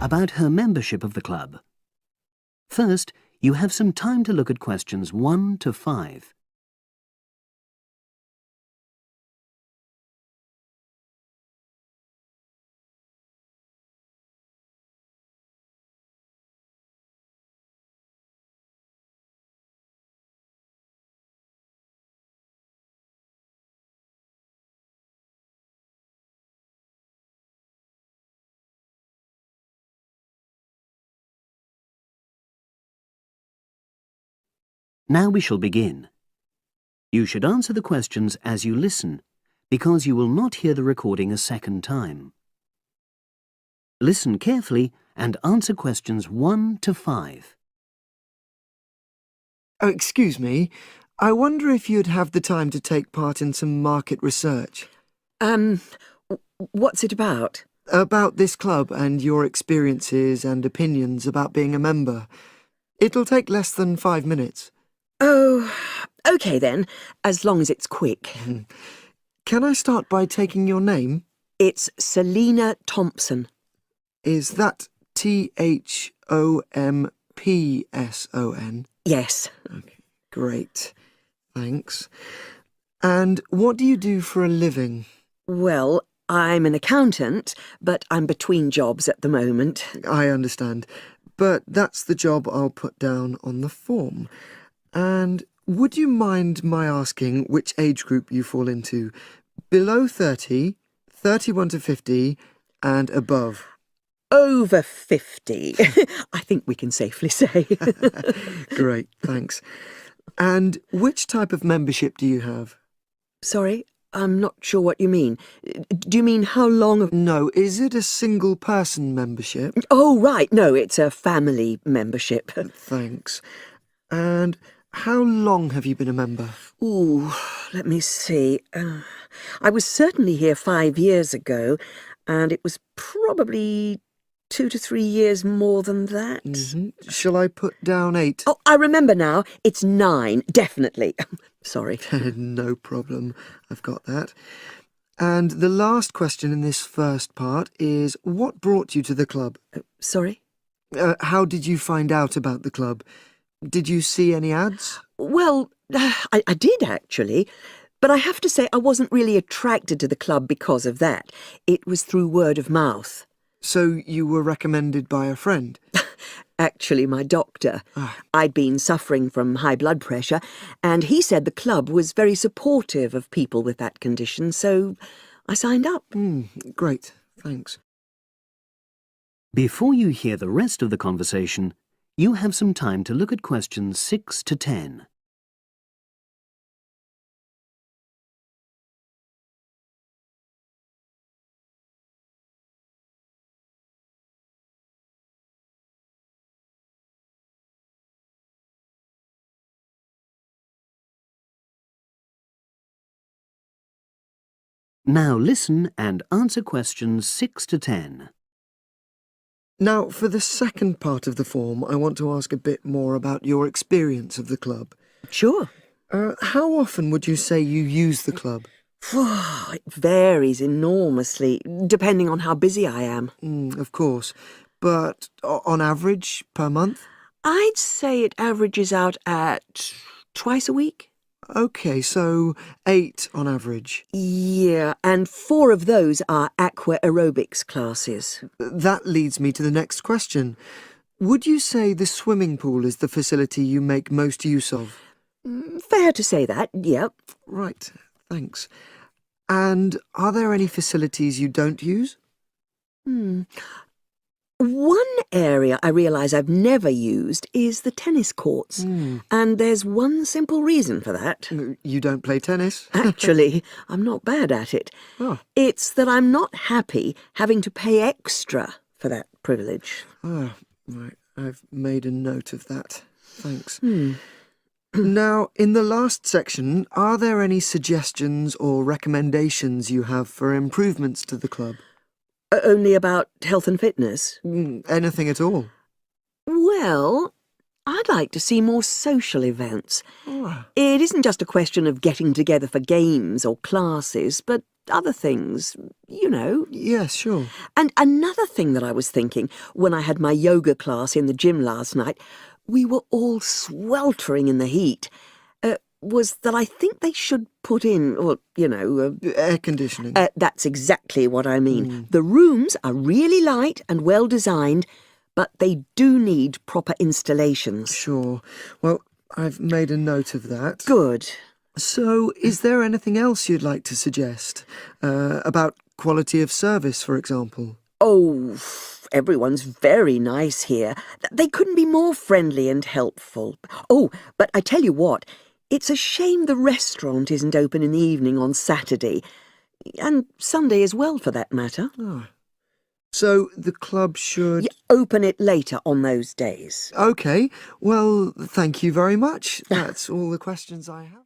about her membership of the club. First, you have some time to look at questions 1 to 5. Now we shall begin. You should answer the questions as you listen, because you will not hear the recording a second time. Listen carefully and answer questions 1 to 5. Oh, excuse me. I wonder if you'd have the time to take part in some market research. What's it about? About this club and your experiences and opinions about being a member. It'll take less than 5 minutes. Oh, OK then, as long as it's quick. Can I start by taking your name? It's Selina Thompson. Is that Thompson? Yes. Okay, great. Thanks. And what do you do for a living? Well, I'm an accountant, but I'm between jobs at the moment. I understand. But that's the job I'll put down on the form. And would you mind my asking which age group you fall into? Below 30, 31 to 50, and above? Over 50, I think we can safely say. Great, thanks. And which type of membership do you have? Sorry, I'm not sure what you mean. Do you mean how long? No, is it a single-person membership? Oh, right, no, it's a family membership. Thanks. And how long have you been a member? Ooh, let me see. I was certainly here 5 years ago, and it was probably 2 to 3 years more than that. Shall I put down 8? Oh, I remember now. It's 9, definitely. Sorry. No problem. I've got that. And the last question in this first part is, what brought you to the club? Sorry? How did you find out about the club? Did you see any ads? Well, I did actually, but I have to say I wasn't really attracted to the club because of that. It was through word of mouth. So you were recommended by a friend? Actually, my doctor. I'd been suffering from high blood pressure, and he said the club was very supportive of people with that condition, so I signed up. Great, thanks. Before you hear the rest of the conversation, you have some time to look at questions 6 to 10. Now listen and answer questions 6 to 10. Now, for the second part of the form, I want to ask a bit more about your experience of the club. Sure. How often would you say you use the club? It varies enormously, depending on how busy I am. Of course. But on average, per month? I'd say it averages out at twice a week. OK, so 8 on average. Yeah, and 4 of those are aqua aerobics classes. That leads me to the next question. Would you say the swimming pool is the facility you make most use of? Fair to say that, yep. Right, thanks. And are there any facilities you don't use? One area I realise I've never used is the tennis courts. And there's one simple reason for that. You don't play tennis? Actually, I'm not bad at it. Oh. It's that I'm not happy having to pay extra for that privilege. Right. I've made a note of that. Thanks. Now, in the last section, are there any suggestions or recommendations you have for improvements to the club? Only about health and fitness? Anything at all? Well, I'd like to see more social events. It isn't just a question of getting together for games or classes, but other things, you know. Yes, sure. And another thing that I was thinking, when I had my yoga class in the gym last night, we were all sweltering in the heat, was that I think they should put in, well, you know... Air conditioning. That's exactly what I mean. The rooms are really light and well designed, but they do need proper installations. Sure. Well, I've made a note of that. Good. So, is there anything else you'd like to suggest? About quality of service, for example? Oh, everyone's very nice here. They couldn't be more friendly and helpful. Oh, but I tell you what, it's a shame the restaurant isn't open in the evening on Saturday, and Sunday as well, for that matter. Oh. So, the club should... Open it later on those days. OK. Well, thank you very much. That's all the questions I have.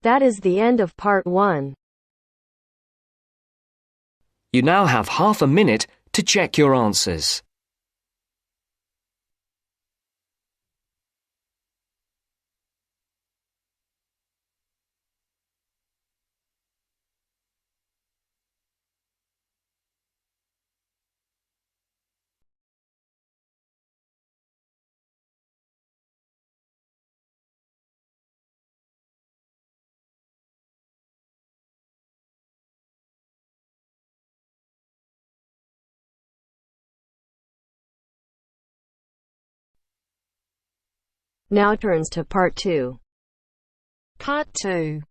That is the end of part 1. You now have half a minute to check your answers. Now turns to part 2. Part 2.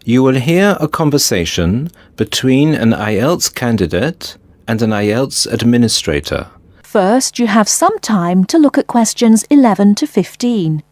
You will hear a conversation between an Ielts candidate and an Ielts administrator. First, you have some time to look at questions 11 to 15.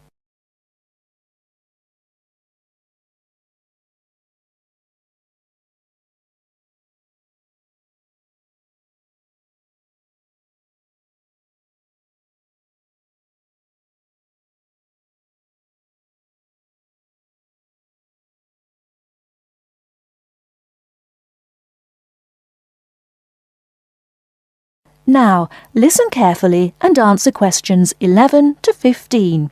Now, listen carefully and answer questions 11 to 15.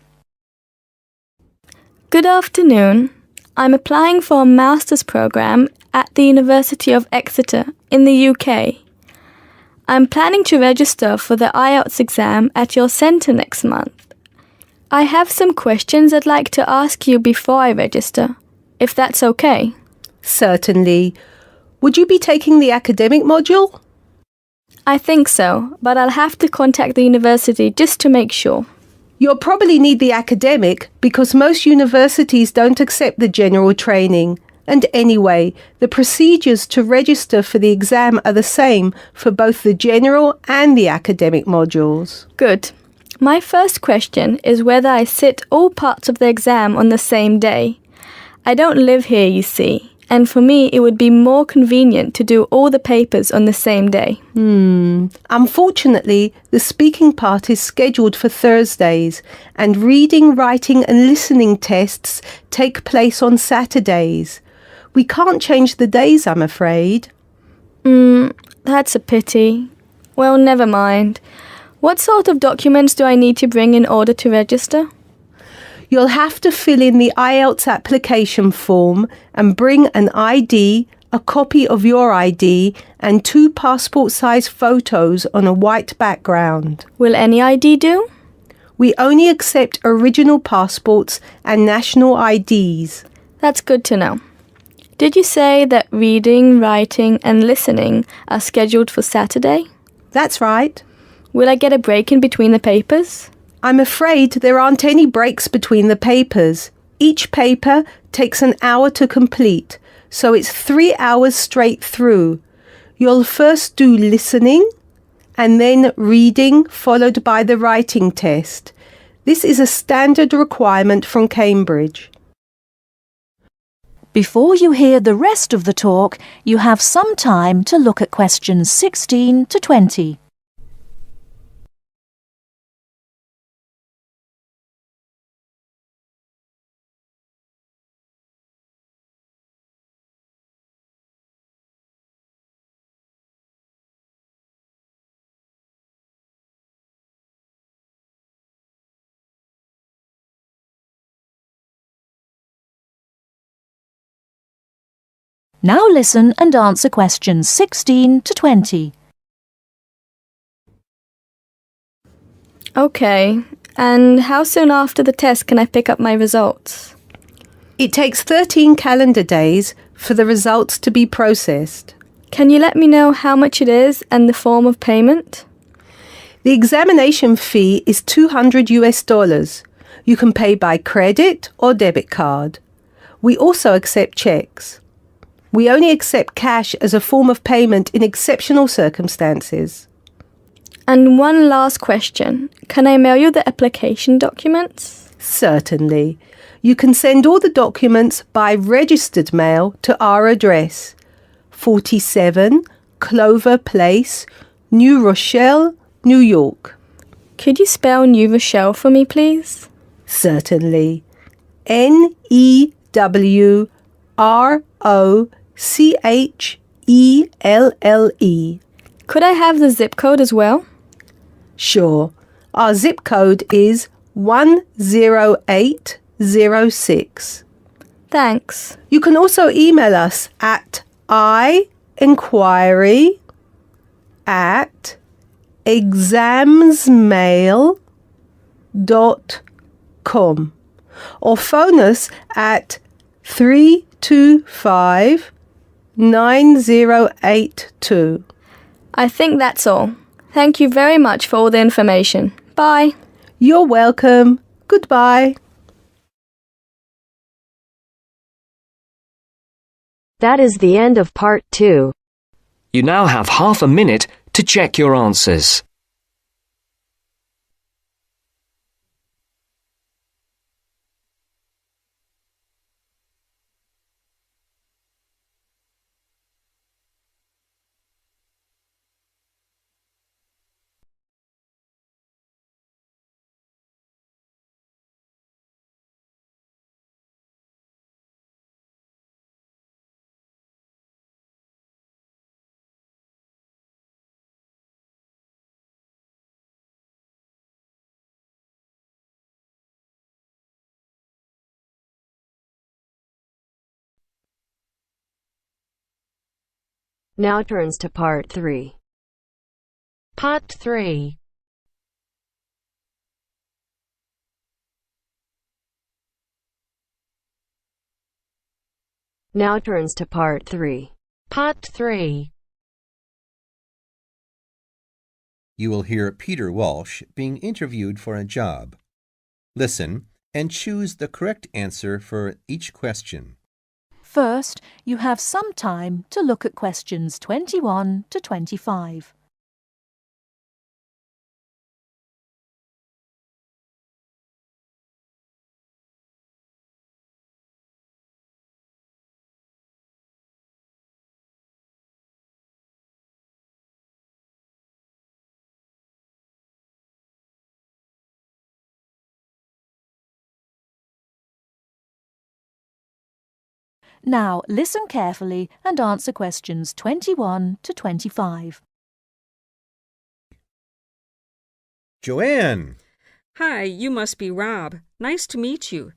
Good afternoon. I'm applying for a master's program at the University of Exeter in the UK. I'm planning to register for the Ielts exam at your centre next month. I have some questions I'd like to ask you before I register, if that's okay. Certainly. Would you be taking the academic module? I think so, but I'll have to contact the university just to make sure. You'll probably need the academic because most universities don't accept the general training. And anyway, the procedures to register for the exam are the same for both the general and the academic modules. Good. My first question is whether I sit all parts of the exam on the same day. I don't live here, you see, and for me it would be more convenient to do all the papers on the same day. Unfortunately, the speaking part is scheduled for Thursdays, and reading, writing and listening tests take place on Saturdays. We can't change the days, I'm afraid. That's a pity. Well, never mind. What sort of documents do I need to bring in order to register? You'll have to fill in the Ielts application form and bring an ID, a copy of your ID, and 2 passport-size photos on a white background. Will any ID do? We only accept original passports and national IDs. That's good to know. Did you say that reading, writing and listening are scheduled for Saturday? That's right. Will I get a break in between the papers? I'm afraid there aren't any breaks between the papers. Each paper takes an hour to complete, so it's 3 hours straight through. You'll first do listening and then reading, followed by the writing test. This is a standard requirement from Cambridge. Before you hear the rest of the talk, you have some time to look at questions 16 to 20. Now listen and answer questions 16 to 20. Okay, and how soon after the test can I pick up my results? It takes 13 calendar days for the results to be processed. Can you let me know how much it is and the form of payment? The examination fee is $200. You can pay by credit or debit card. We also accept checks. We only accept cash as a form of payment in exceptional circumstances. And one last question. Can I mail you the application documents? Certainly. You can send all the documents by registered mail to our address, 47 Clover Place, New Rochelle, New York. Could you spell New Rochelle for me, please? Certainly. Newrochle. Could I have the zip code as well? Sure. Our zip code is 10806. Thanks. You can also email us at inquiry@examsmail.com or phone us at 325-9082. I think that's all. Thank you very much for all the information. Bye. You're welcome. Goodbye. That is the end of part 2. You now have half a minute to check your answers. Now turns to part 3. Part 3. Now turns to part 3. Part 3. You will hear Peter Walsh being interviewed for a job. Listen and choose the correct answer for each question. First, you have some time to look at questions 21 to 25. Now, listen carefully and answer questions 21 to 25. Joanne! Hi, you must be Rob. Nice to meet you.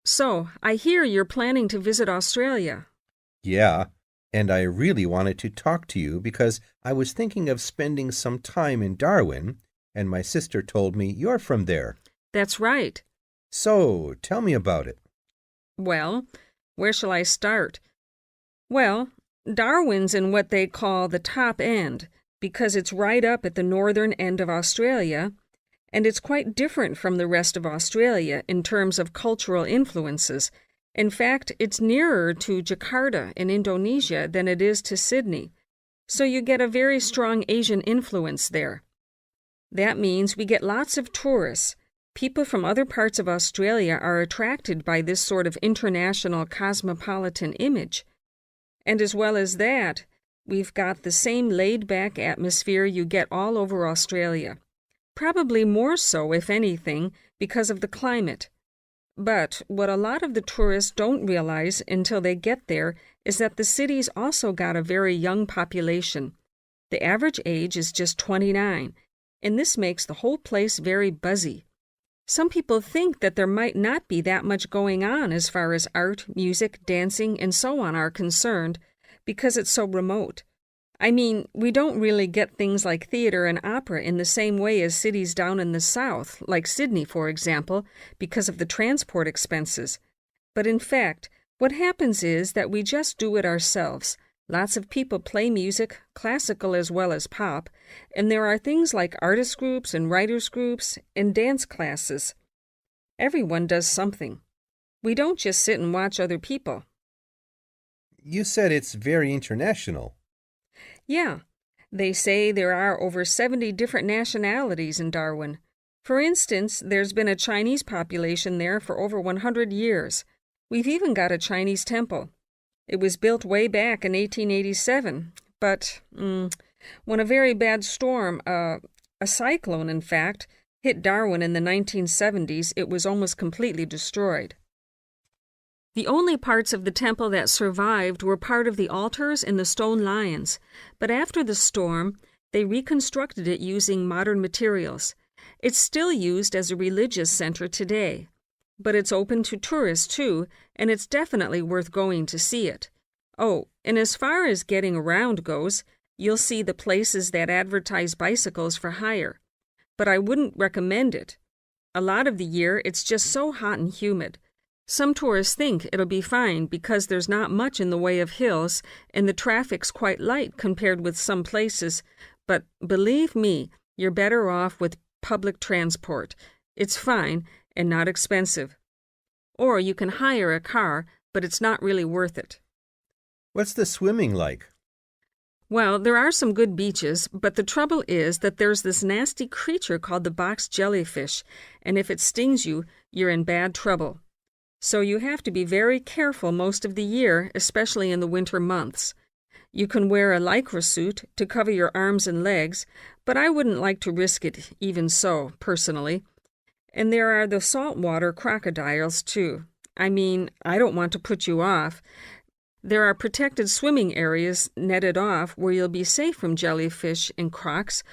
So, I hear you're planning to visit Australia. Yeah, and I really wanted to talk to you because I was thinking of spending some time in Darwin, and my sister told me you're from there. That's right. So, tell me about it. Well, where shall I start? Well, Darwin's in what they call the top end, because it's right up at the northern end of Australia, and it's quite different from the rest of Australia in terms of cultural influences. In fact, it's nearer to Jakarta in Indonesia than it is to Sydney, so you get a very strong Asian influence there. That means we get lots of tourists. People from other parts of Australia are attracted by this sort of international cosmopolitan image. And as well as that, we've got the same laid-back atmosphere you get all over Australia. Probably more so, if anything, because of the climate. But what a lot of the tourists don't realize until they get there is that the city's also got a very young population. The average age is just 29, and this makes the whole place very buzzy. Some people think that there might not be that much going on as far as art, music, dancing, and so on are concerned, because it's so remote. I mean, we don't really get things like theater and opera in the same way as cities down in the south, like Sydney, for example, because of the transport expenses. But in fact, what happens is that we just do it ourselves. Lots of people play music, classical as well as pop, and there are things like artist groups and writers groups and dance classes. Everyone does something. We don't just sit and watch other people. You said it's very international. Yeah, they say there are over 70 different nationalities in Darwin. For instance, there's been a Chinese population there for over 100 years. We've even got a Chinese temple. It was built way back in 1887, but when a very bad storm, a cyclone in fact, hit Darwin in the 1970s, it was almost completely destroyed. The only parts of the temple that survived were part of the altars and the stone lions, but after the storm, they reconstructed it using modern materials. It's still used as a religious center today, but it's open to tourists too, and it's definitely worth going to see it. Oh, and as far as getting around goes, you'll see the places that advertise bicycles for hire, but I wouldn't recommend it. A lot of the year, it's just so hot and humid. Some tourists think it'll be fine because there's not much in the way of hills and the traffic's quite light compared with some places, but believe me, you're better off with public transport. It's fine and not expensive. Or you can hire a car, but it's not really worth it. What's the swimming like? Well, there are some good beaches, but the trouble is that there's this nasty creature called the box jellyfish, and if it stings you, you're in bad trouble. So you have to be very careful most of the year, especially in the winter months. You can wear a lycra suit to cover your arms and legs, but I wouldn't like to risk it even so, personally. And there are the saltwater crocodiles, too. I mean, I don't want to put you off. There are protected swimming areas netted off where you'll be safe from jellyfish and crocs,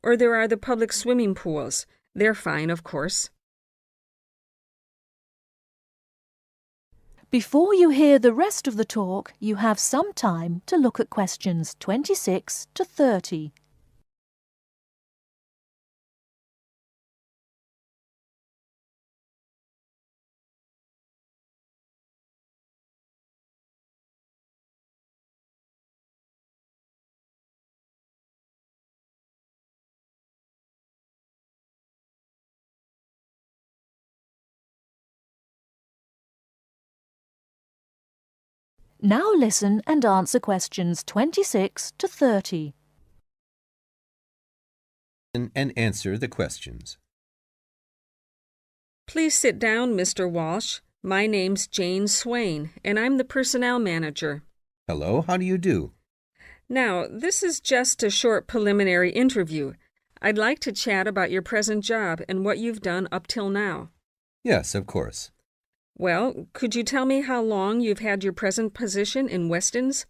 or there are the public swimming pools. They're fine, of course. Before you hear the rest of the talk, you have some time to look at questions 26 to 30. Now listen and answer questions 26 to 30. And answer the questions. Please sit down, Mr. Walsh. My name's Jane Swain, and I'm the personnel manager. Hello, how do you do? Now, this is just a short preliminary interview. I'd like to chat about your present job and what you've done up till now. Yes, of course. Well, could you tell me how long you've had your present position in Weston's?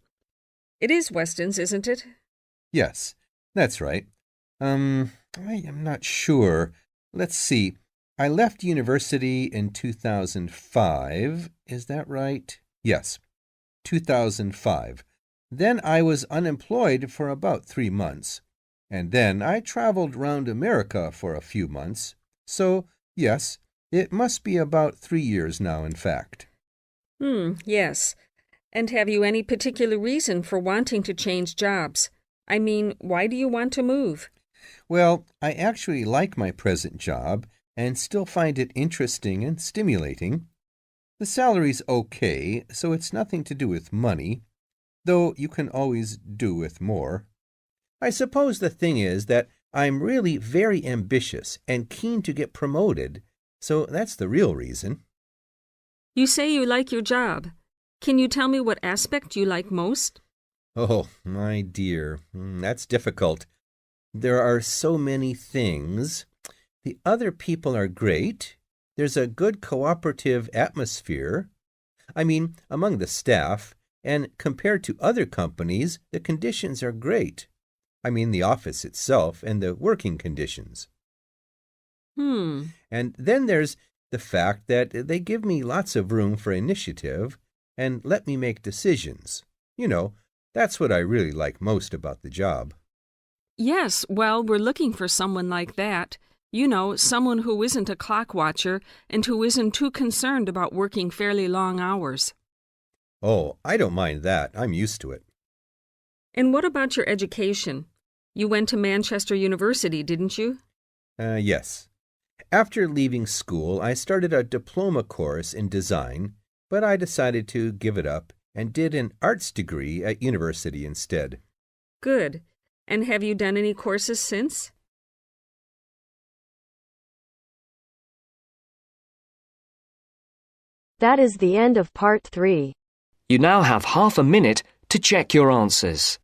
It is Weston's, isn't it? Yes, that's right. I am not sure. Let's see. I left university in 2005. Is that right? Yes, 2005. Then I was unemployed for about 3 months. And then I traveled round America for a few months. So, yes, it must be about 3 years now, in fact. Yes. And have you any particular reason for wanting to change jobs? I mean, why do you want to move? Well, I actually like my present job and still find it interesting and stimulating. The salary's okay, so it's nothing to do with money, though you can always do with more. I suppose the thing is that I'm really very ambitious and keen to get promoted, so that's the real reason. You say you like your job. Can you tell me what aspect you like most? Oh, my dear, that's difficult. There are so many things. The other people are great. There's a good cooperative atmosphere. I mean, among the staff, and compared to other companies, the conditions are great. I mean, the office itself and the working conditions. And then there's the fact that they give me lots of room for initiative and let me make decisions. You know, That's what I really like most about the job. Yes, well, we're looking for someone like that. You know, someone who isn't a clock watcher and who isn't too concerned about working fairly long hours. Oh, I don't mind that. I'm used to it. And what about your education? You went to Manchester University, didn't you? Yes. After leaving school, I started a diploma course in design, but I decided to give it up and did an arts degree at university instead. Good. And have you done any courses since? That is the end of part 3. You now have half a minute to check your answers.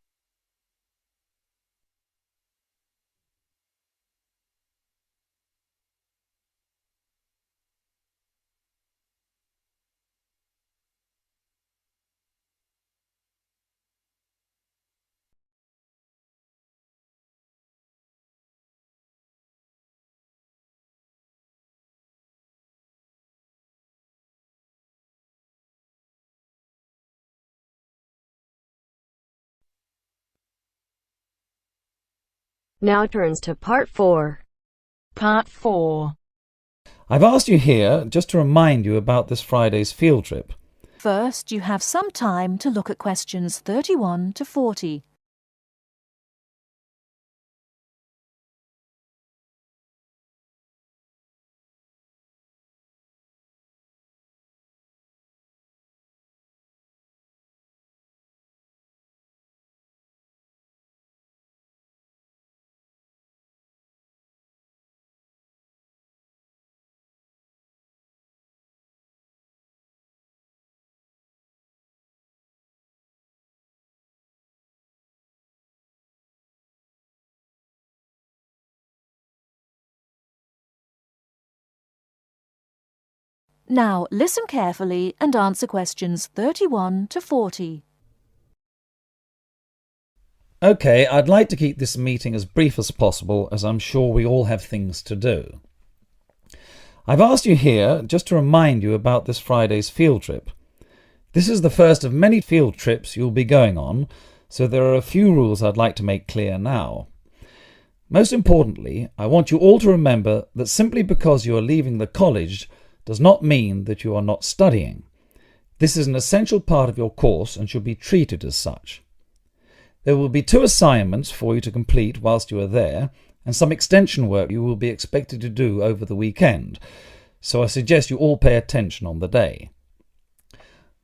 Now turns to part 4. Part 4. I've asked you here just to remind you about this Friday's field trip. First, you have some time to look at questions 31 to 40. Now listen carefully and answer questions 31 to 40. OK, I'd like to keep this meeting as brief as possible, as I'm sure we all have things to do. I've asked you here just to remind you about this Friday's field trip. This is the first of many field trips you'll be going on, so there are a few rules I'd like to make clear now. Most importantly, I want you all to remember that simply because you are leaving the college does not mean that you are not studying. This is an essential part of your course and should be treated as such. There will be 2 assignments for you to complete whilst you are there, and some extension work you will be expected to do over the weekend, so I suggest you all pay attention on the day.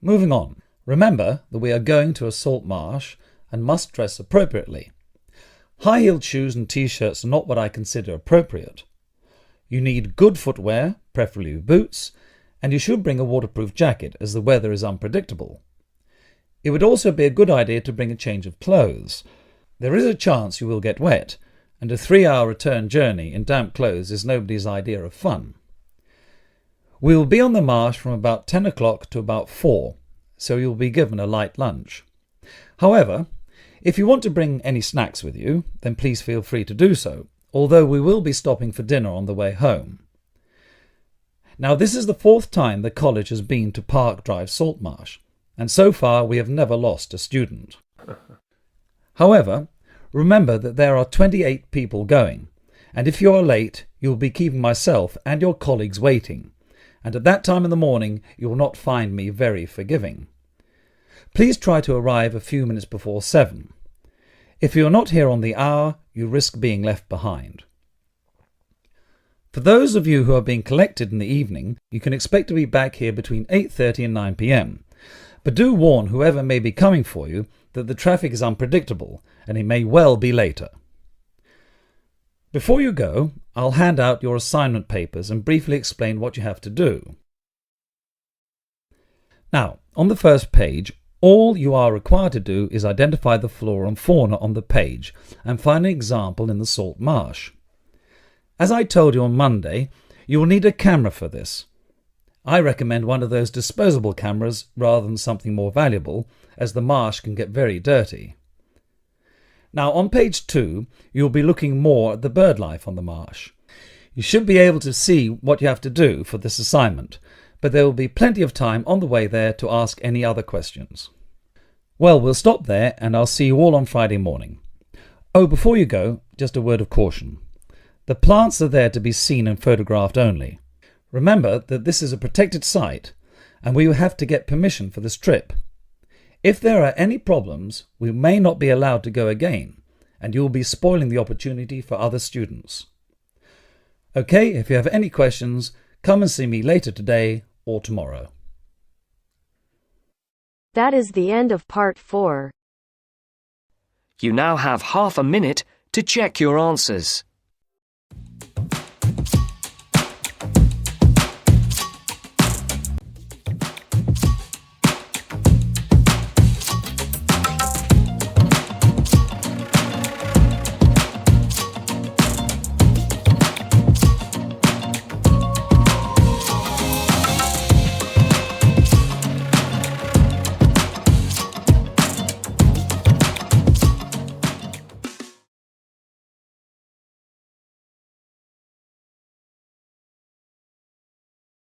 Moving on, remember that we are going to a salt marsh and must dress appropriately. High-heeled shoes and t-shirts are not what I consider appropriate. You need good footwear, preferably boots, and you should bring a waterproof jacket as the weather is unpredictable. It would also be a good idea to bring a change of clothes. There is a chance you will get wet, and a 3-hour return journey in damp clothes is nobody's idea of fun. We will be on the marsh from about 10 o'clock to about 4, so you'll be given a light lunch. However, if you want to bring any snacks with you, then please feel free to do so, although we will be stopping for dinner on the way home. Now, this is the 4th time the college has been to Park Drive Saltmarsh, and so far we have never lost a student. However, remember that there are 28 people going, and if you are late, you will be keeping myself and your colleagues waiting, and at that time in the morning you will not find me very forgiving. Please try to arrive a few minutes before 7. If you are not here on the hour, you risk being left behind. For those of you who are being collected in the evening, you can expect to be back here between 8:30 and 9 p.m. But do warn whoever may be coming for you that the traffic is unpredictable and it may well be later. Before you go, I'll hand out your assignment papers and briefly explain what you have to do. Now, on the first page, all you are required to do is identify the flora and fauna on the page and find an example in the salt marsh. As I told you on Monday, you will need a camera for this. I recommend one of those disposable cameras rather than something more valuable, as the marsh can get very dirty. Now on page 2, you'll be looking more at the bird life on the marsh. You should be able to see what you have to do for this assignment, but there will be plenty of time on the way there to ask any other questions. Well, we'll stop there and I'll see you all on Friday morning. Oh, before you go, just a word of caution. The plants are there to be seen and photographed only. Remember that this is a protected site and we will have to get permission for this trip. If there are any problems, we may not be allowed to go again and you will be spoiling the opportunity for other students. Okay, if you have any questions, come and see me later today or tomorrow. That is the end of part 4. You now have half a minute to check your answers.